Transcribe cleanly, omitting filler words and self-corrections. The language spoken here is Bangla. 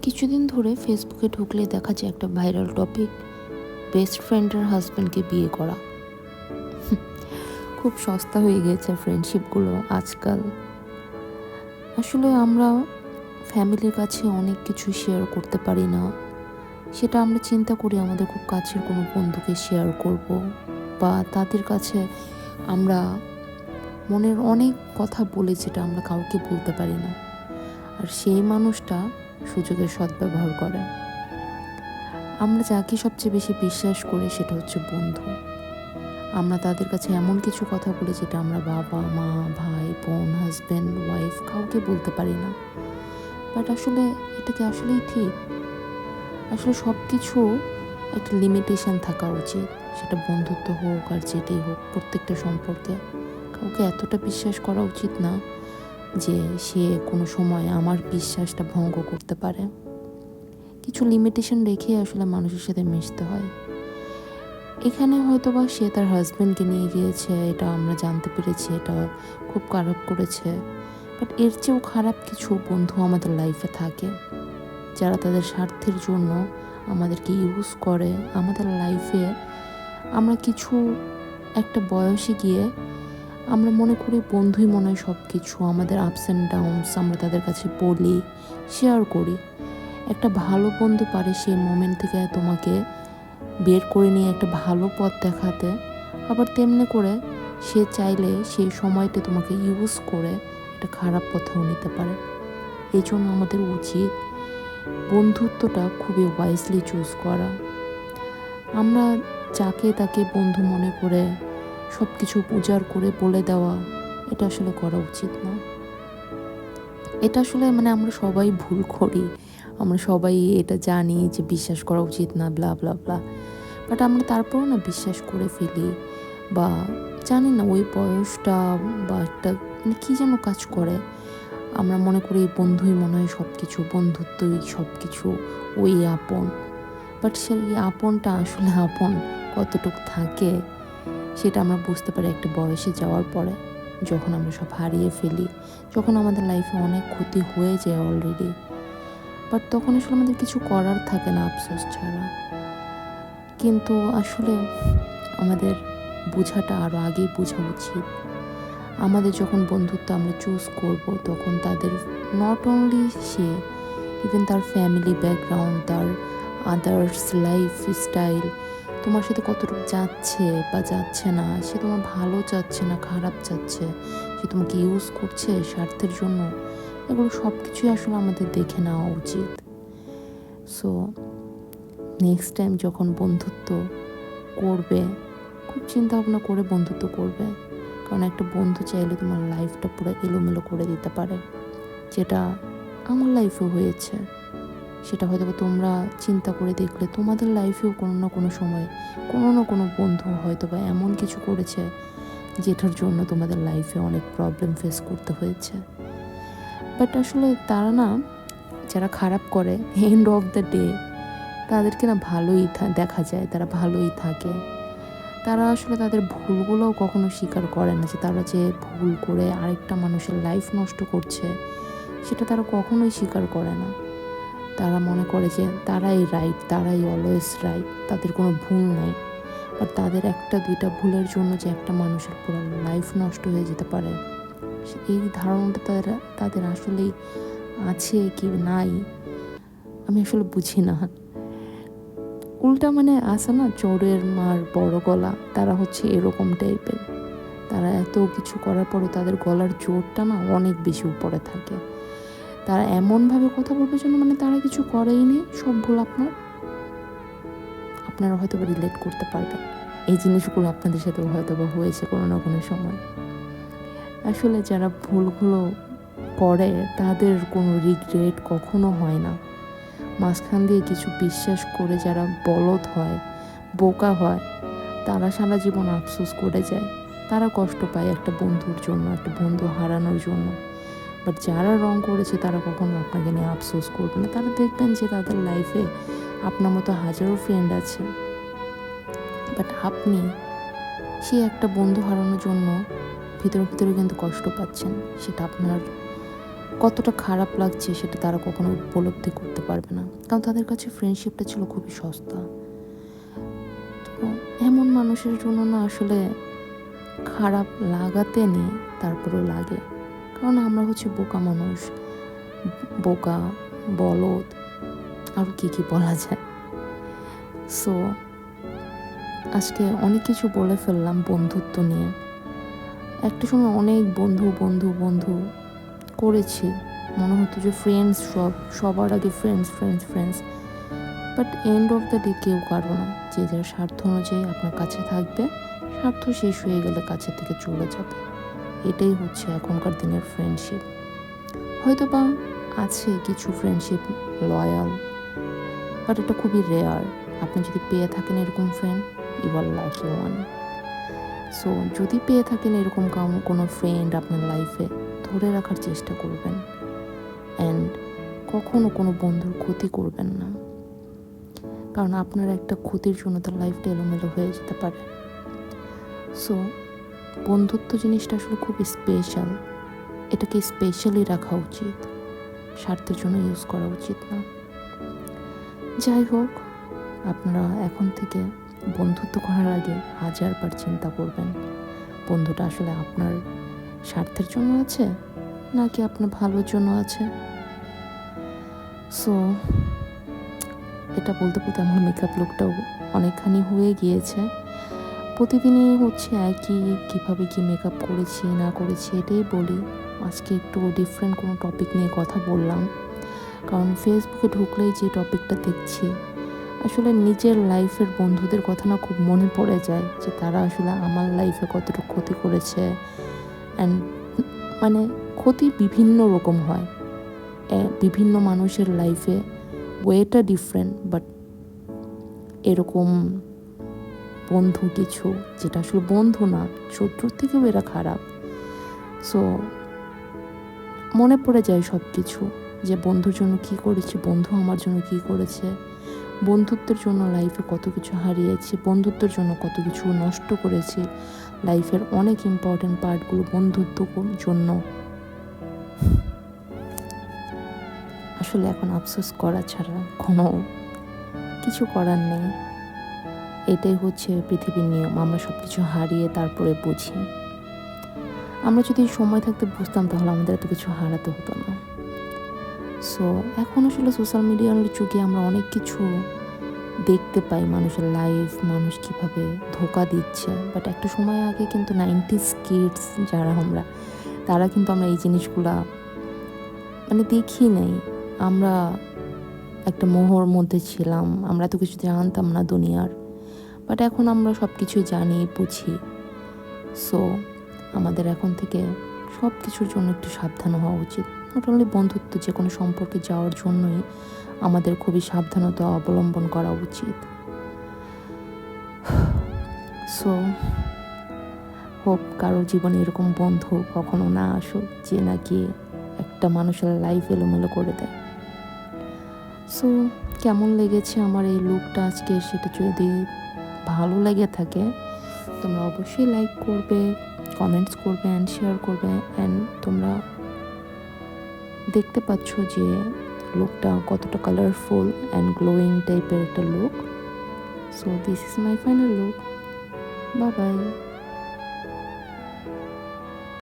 কিছুদিন ধরে ফেসবুকে ঢুকলে দেখা যায় একটা ভাইরাল টপিক, বেস্ট ফ্রেন্ডের হাজব্যান্ডকে বিয়ে করা। খুব সস্তা হয়ে গিয়েছে ফ্রেন্ডশিপগুলো আজকাল। আসলে আমরা ফ্যামিলির কাছে অনেক কিছু শেয়ার করতে পারি না। সেটা আমরা চিন্তা করি আমাদের খুব কাছের কোনো বন্ধুকে শেয়ার করব, বা তাদের কাছে আমরা মনের অনেক কথা বলে যেটা আমরা কাউকে বলতে পারি না। আর সেই মানুষটা সুযোগের সদ্ব্যবহার করে। আমরা যাকে সবচেয়ে বেশি বিশ্বাস করি সেটা হচ্ছে বন্ধু। আমরা তাদের কাছে এমন কিছু কথা বলি যেটা আমরা বাবা, মা, ভাই, বোন, হাজব্যান্ড, ওয়াইফ কাউকে বলতে পারি না। বাট আসলে এটা কি আসলেই ঠিক? আসলে সব কিছু একটা লিমিটেশন থাকা উচিত। সেটা বন্ধুত্ব হোক আর যেটাই হোক, প্রত্যেকটা সম্পর্কে কাউকে এতটা বিশ্বাস করা উচিত না যে সে কোনো সময় আমার বিশ্বাসটা ভঙ্গ করতে পারে। কিছু লিমিটেশন রেখে আসলে মানুষের সাথে মিশতে হয়। এখানে হয়তোবা সে তার হাজব্যান্ডকে নিয়ে গিয়েছে, এটা আমরা জানতে পেরেছি, এটা খুব খারাপ করেছে। বাট এর চেয়েও খারাপ কিছু বন্ধু আমাদের লাইফে থাকে, যারা তাদের স্বার্থের জন্য আমাদেরকে ইউজ করে। আমাদের লাইফে আমরা কিছু একটা বয়সে গিয়ে আমরা মনে করি বন্ধুই মনে হয় সব কিছু। আমাদের আপস অ্যান্ড ডাউনস আমরা তাদের কাছে বলি, শেয়ার করি। একটা ভালো বন্ধু পারে সেই মোমেন্ট থেকে তোমাকে বের করে নিয়ে একটা ভালো পথ দেখাতে, আবার তেমনি করে সে চাইলে সেই সময়টা তোমাকে ইউজ করে একটা খারাপ পথেও নিতে পারে। এই জন্য আমাদের উচিত বন্ধুত্বটা খুবই ওয়াইজলি চুজ করা। আমরা যাকে তাকে বন্ধু মনে করে সব কিছু উজাড় করে বলে দেওয়া, এটা আসলে করা উচিত না। এটা আসলে আমরা সবাই ভুল করি। আমরা সবাই এটা জানি যে বিশ্বাস করা উচিত না, ব্লা ব্লা ব্লা। বাট আমরা তারপরও না বিশ্বাস করে ফেলি, বা জানি না ওই বয়সটা বা একটা কী যেন কাজ করে। আমরা মনে করি বন্ধুই মনে হয় সব কিছু, বন্ধুত্বই সব কিছু, ওই আপন। বাট সেই আপনটা আসলে আপন কতটুক থাকে সেটা আমরা বুঝতে পারি একটা বয়সে যাওয়ার পরে, যখন আমরা সব হারিয়ে ফেলি, যখন আমাদের লাইফে অনেক ক্ষতি হয়ে যায় অলরেডি। বাট তখন আসলে আমাদের কিছু করার থাকে না আফসোস ছাড়া। কিন্তু আসলে আমাদের বোঝাটা আরও আগেই বোঝা উচিত। আমাদের যখন বন্ধুত্ব আমরা চুজ করব, তখন তাদের নট অনলি সে, ইভেন তার ফ্যামিলি ব্যাকগ্রাউন্ড, তার আদার্স লাইফ স্টাইল, তোমার সাথে কতটুকু যাচ্ছে বা যাচ্ছে না, সে তোমার ভালো চাচ্ছে না খারাপ চাচ্ছে, সে তোমাকে ইউজ করছে স্বার্থের জন্য, এগুলো সব কিছুই আসলে আমাদের দেখে নেওয়া উচিত। সো নেক্সট টাইম যখন বন্ধুত্ব করবে, খুব চিন্তা ভাবনা করে বন্ধুত্ব করবে। কারণ একটা বন্ধু চাইলে তোমার লাইফটা পুরো এলোমেলো করে দিতে পারে, যেটা আমার লাইফেও হয়েছে। সেটা হয়তো তোমরা চিন্তা করে দেখলে তোমাদের লাইফেও কোনো না কোনো সময় কোনো না কোনো বন্ধু হয়তো বা এমন কিছু করেছে যেটার জন্য তোমাদের লাইফে অনেক প্রবলেম ফেস করতে হয়েছে। বাট আসলে তারা না, যারা খারাপ করে, এন্ড অফ দ্য ডে তাদেরকে না ভালোই দেখা যায়, তারা ভালোই থাকে। তারা আসলে তাদের ভুলগুলোও কখনো স্বীকার করে না, যে তারা যে ভুল করে আরেকটা মানুষের লাইফ নষ্ট করছে সেটা তারা কখনোই স্বীকার করে না। তারা মনে করে যে তারাই রাইট, তারাই অলওয়েজ রাইট, তাদের কোনো ভুল নাই। আর তাদের একটা দুইটা ভুলের জন্য যে একটা মানুষের পুরো লাইফ নষ্ট হয়ে যেতে পারে, এই ধারণাটা তাদের আসলেই আছে কি নাই আমি আসলে বুঝি না। উল্টা আসে না, চোরের মার বড় গলা, তারা হচ্ছে এরকম টাইপের। তারা এত কিছু করার পরও তাদের গলার জোরটা না অনেক বেশি উপরে থাকে। তারা এমনভাবে কথা বলবে যেন তারা কিছু করেই নেই, সব ভুল আপনার। আপনারা হয়তো বা রিলেট করতে পারবেন, এই জিনিসগুলো আপনাদের সাথেও হয়তো বা হয়েছে কোনো না কোনো সময়। আসলে যারা ভুলগুলো করে তাদের কোনো রিগ্রেট কখনো হয় না। মাঝখান দিয়ে কিছু বিশ্বাস করে যারা বলদ হয়, বোকা হয়, তারা সারা জীবন আফসোস করে যায়। তারা কষ্ট পায় একটা বন্ধুর জন্য, একটা বন্ধু হারানোর জন্য। বাট যারা রং করেছে তারা কখনো আপনাকে নিয়ে আফসোস করবে না। তারা দেখবেন যে তাদের লাইফে আপনার মতো হাজারো ফ্রেন্ড আছে, বাট আপনি সে একটা বন্ধু হারানোর জন্য ভিতরে ভিতরে কিন্তু কষ্ট পাচ্ছেন। সেটা আপনার কতটা খারাপ লাগছে সেটা তারা কখনো উপলব্ধি করতে পারবে না, কারণ তাদের কাছে ফ্রেন্ডশিপটা ছিল খুবই সস্তা। তো এমন মানুষের জন্য না আসলে খারাপ লাগাতে নেই, তারপরেও লাগে, কারণ আমরা হচ্ছে বোকা মানুষ, বোকা, বলদ, আরও কি বলা যায়। সো আজকে অনেক কিছু বলে ফেললাম বন্ধুত্ব নিয়ে। একটা সময় অনেক বন্ধু বন্ধু বন্ধু করেছি, মনে হতো যে ফ্রেন্ডস, সবার আগে friends friends friends. But end of the day কেউ কারো না, যে যার স্বার্থ অনুযায়ী আপনার কাছে থাকবে, স্বার্থ শেষ হয়ে গেলে কাছে থেকে চলে যাবে। এটাই হচ্ছে এখনকার দিনের ফ্রেন্ডশিপ। হয়তো বা আছে কিছু ফ্রেন্ডশিপ লয়াল, বাট এটা খুবই রেয়ার। আপনি যদি পেয়ে থাকেন এরকম friend, you are lucky one. So যদি পেয়ে থাকেন এরকম কোনো ফ্রেন্ড আপনার লাইফে, ধরে রাখার চেষ্টা করবেন, অ্যান্ড কখনো কোনো বন্ধুর ক্ষতি করবেন না, কারণ আপনার একটা ক্ষতির জন্য তার লাইফটা এলোমেলো হয়ে যেতে পারে। সো বন্ধুত্ব জিনিসটা আসলে খুব স্পেশাল, এটাকে স্পেশালি রাখা উচিত, স্বার্থের জন্য ইউজ করা উচিত না। যাই হোক, আপনারা এখন থেকে বন্ধুত্ব করার আগে 1000বার চিন্তা করবেন, বন্ধুটা আসলে আপনার স্বার্থের জন্য আছে নাকি আপনার ভালোর জন্য আছে। সো এটা বলতে বলতে আমার মেকআপ লুকটাও অনেকখানি হয়ে গিয়েছে। প্রতিদিনই হচ্ছে একই, কীভাবে কি মেকআপ করেছি না করেছি এটাই বলি। আজকে একটু ডিফারেন্ট কোনো টপিক নিয়ে কথা বললাম, কারণ ফেসবুকে ঢুকলেই যে টপিকটা দেখছি, আসলে নিজের লাইফের বন্ধুদের কথা না খুব মনে পড়ে যায়, যে তারা আসলে আমার লাইফে কতটুকু ক্ষতি করেছে। অ্যান্ড মানে ক্ষতি বিভিন্ন রকম হয়, বিভিন্ন মানুষের লাইফে ওয়েটা ডিফারেন্ট, বাট এরকম বন্ধু কিছু যেটা আসলে বন্ধু না, শত্রুর থেকেও এরা খারাপ। সো মনে পড়ে যায় সব কিছু, যে বন্ধুর জন্য কি করেছি, বন্ধু আমার জন্য কি করেছে, বন্ধুত্বের জন্য লাইফে কত কিছু হারিয়েছি, বন্ধুত্বের জন্য কত কিছু নষ্ট করেছি, লাইফের অনেক ইম্পর্টেন্ট পার্টগুলো বন্ধুত্বর জন্য। আসলে এখন আফসোস করা ছাড়া কোনো কিছু করার নেই, এটাই হচ্ছে পৃথিবীর নিয়ম। আমরা সব কিছু হারিয়ে তারপরে বুঝি। আমরা যদি সময় থাকতে বুঝতাম তাহলে আমাদের এত কিছু হারাতে হতো না। সো এখন আসলে সোশ্যাল মিডিয়ার যুগে আমরা অনেক কিছু দেখতে পাই, মানুষের লাইফ, মানুষ কিভাবে ধোঁকা দিচ্ছে। বাট একটা সময় আগে কিন্তু 90s কিডস যারা তারা কিন্তু আমরা এই জিনিসগুলা দেখি নাই। আমরা একটা মোহর মধ্যে ছিলাম, আমরা এত কিছু জানতাম না দুনিয়ার, বাট এখন আমরা সব কিছুই জানি, বুঝি। সো আমাদের এখন থেকে সব কিছুর জন্য একটু সাবধান হওয়া উচিত। নট অনলি বন্ধুত্ব, যে কোনো সম্পর্কে যাওয়ার জন্যই আমাদের খুবই সাবধানতা অবলম্বন করা উচিত। সো হোপ কারো জীবনে এরকম বন্ধু কখনো না আসুক, যে নাকি একটা মানুষের লাইফ এলোমেলো করে দেয়। সো কেমন লেগেছে আমার এই লুকটা আজকে, সেটা যদি ভালো লেগে থাকে তোমরা অবশ্যই লাইক করবে, কমেন্টস করবে অ্যান্ড শেয়ার করবে। অ্যান্ড তোমরা দেখতে পাচ্ছ যে লুকটা কতটা কালারফুল অ্যান্ড গ্লোয়িং টাইপের একটা look. So this is my final look. Bye bye.